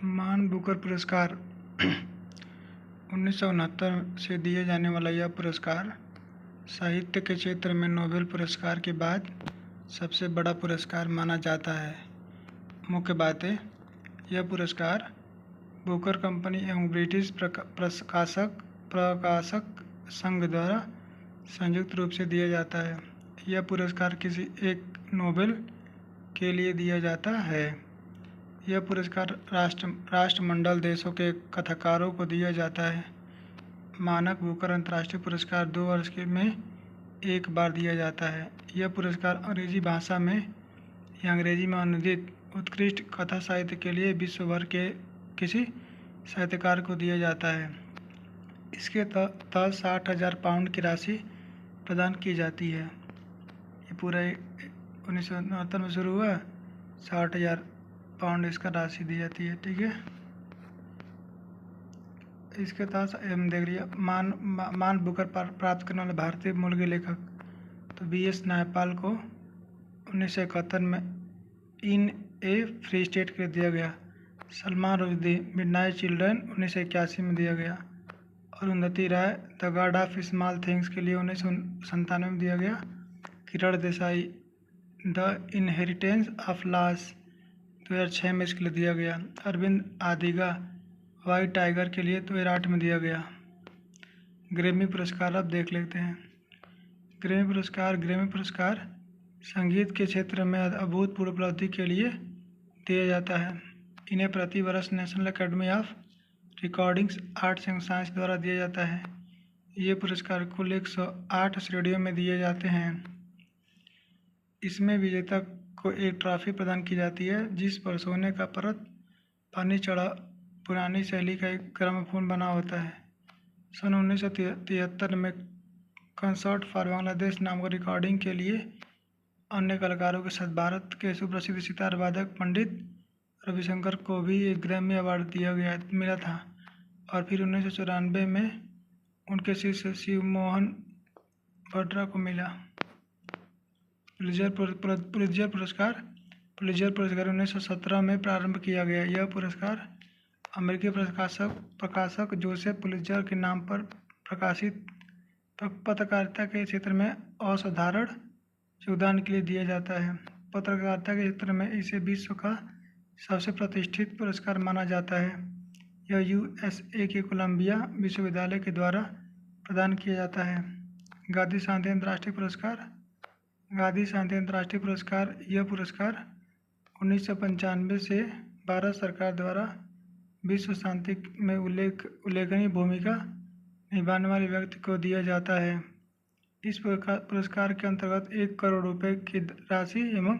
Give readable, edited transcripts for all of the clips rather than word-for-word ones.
मान बुकर पुरस्कार 1969 से दिए जाने वाला यह पुरस्कार साहित्य के क्षेत्र में नोबेल पुरस्कार के बाद सबसे बड़ा पुरस्कार माना जाता है। मुख्य बातें: यह पुरस्कार बुकर कंपनी एवं ब्रिटिश प्रकाशक संघ द्वारा संयुक्त रूप से दिया जाता है। यह पुरस्कार किसी एक नोबेल के लिए दिया जाता है। यह पुरस्कार राष्ट्रमंडल देशों के कथाकारों को दिया जाता है। मानक बुकर अंतर्राष्ट्रीय पुरस्कार 2 वर्ष में एक बार दिया जाता है। यह पुरस्कार अंग्रेजी भाषा में या अंग्रेजी में अनुदित उत्कृष्ट कथा साहित्य के लिए विश्व भर के किसी साहित्यकार को दिया जाता है। इसके तहत 60,000 पाउंड की राशि प्रदान की जाती है। ये पूरा 1969 में शुरू हुआ। 60,000 पाउंड इसका राशि दी जाती है। ठीक है, इसके तहत हम देख लिया। मान बुकर प्राप्त करने वाले भारतीय मूल के लेखक तो BS न्यायपाल को 1971 में इन ए फ्री स्टेट के दिया गया। सलमान रुश्दी मिडनाइट चिल्ड्रन 1981 में दिया गया। Arundhati Roy the God of Small Things के लिए 1997 में दिया गया। Kiran Desai the Inheritance of Loss 2006 में इसके लिए दिया गया। अरविंद आदिगा वाइट टाइगर के लिए 2008 में दिया गया। ग्रैमी पुरस्कार अब देख लेते हैं। ग्रैमी पुरस्कार संगीत के क्षेत्र में अभूतपूर्व उपलब्धि के लिए दिया जाता है। इन्हें प्रति वर्ष national academy of recordings arts and science द्वारा दिया जाता है। ये पुरस्कार कुल 108 श्रेणियों में दिए जाते हैं। इसमें विजेता को एक ट्रॉफी प्रदान की जाती है जिस पर सोने का परत पानी चढ़ा पुरानी शैली का एक ग्रामोफोन बना होता है। सन 1973 में कंसर्ट फॉर बांग्लादेश नाम का रिकॉर्डिंग के लिए अन्य कलाकारों के साथ भारत के सुप्रसिद्ध सितार वादक पंडित रविशंकर को भी एक ग्रैमी अवार्ड मिला था। और फिर 1994 में उनके शिष्य शिव मोहन बट्रा को मिला। पुलित्जर पुरस्कार 1917 में प्रारंभ किया गया। यह पुरस्कार अमेरिकी प्रकाशक जोसेफ पुलित्जर के नाम पर प्रकाशित पत्रकारिता के क्षेत्र में असाधारण योगदान के लिए दिया जाता है। पत्रकारिता के क्षेत्र में इसे विश्व का सबसे प्रतिष्ठित पुरस्कार माना जाता है। यह USA के कोलंबिया विश्वविद्यालय के द्वारा प्रदान किया जाता है। गांधी शांति अंतर्राष्ट्रीय पुरस्कार यह पुरस्कार 1995 से भारत सरकार द्वारा विश्व शांति में उल्लेखनीय भूमिका निभाने वाले व्यक्ति को दिया जाता है। इस पुरस्कार के अंतर्गत 1 करोड़ रुपए की राशि एवं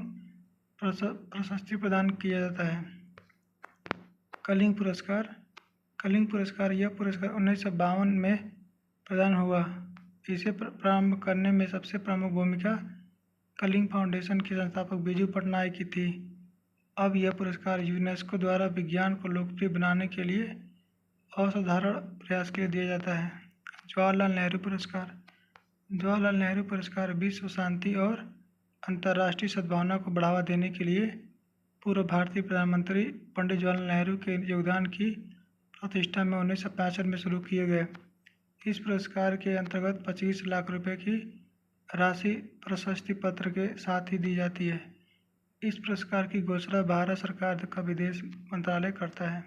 प्रशस्ति प्रदान किया जाता है। कलिंग पुरस्कार यह पुरस्कार 1952 में प्रदान हुआ। इसे प्रारंभ करने में सबसे प्रमुख भूमिका कलिंग फाउंडेशन के संस्थापक बिजू पटनायक की थी। अब यह पुरस्कार यूनेस्को द्वारा विज्ञान को लोकप्रिय बनाने के लिए असाधारण प्रयास के लिए दिया जाता है। जवाहरलाल नेहरू पुरस्कार विश्व शांति और अंतर्राष्ट्रीय सद्भावना को बढ़ावा देने के लिए पूर्व भारतीय प्रधानमंत्री पंडित जवाहरलाल नेहरू के योगदान की प्रतिष्ठा में 1965 में शुरू किए गए। इस पुरस्कार के अंतर्गत 25 लाख रुपए की राशि प्रशस्ति पत्र के साथ ही दी जाती है। इस पुरस्कार की घोषणा भारत सरकार का विदेश मंत्रालय करता है।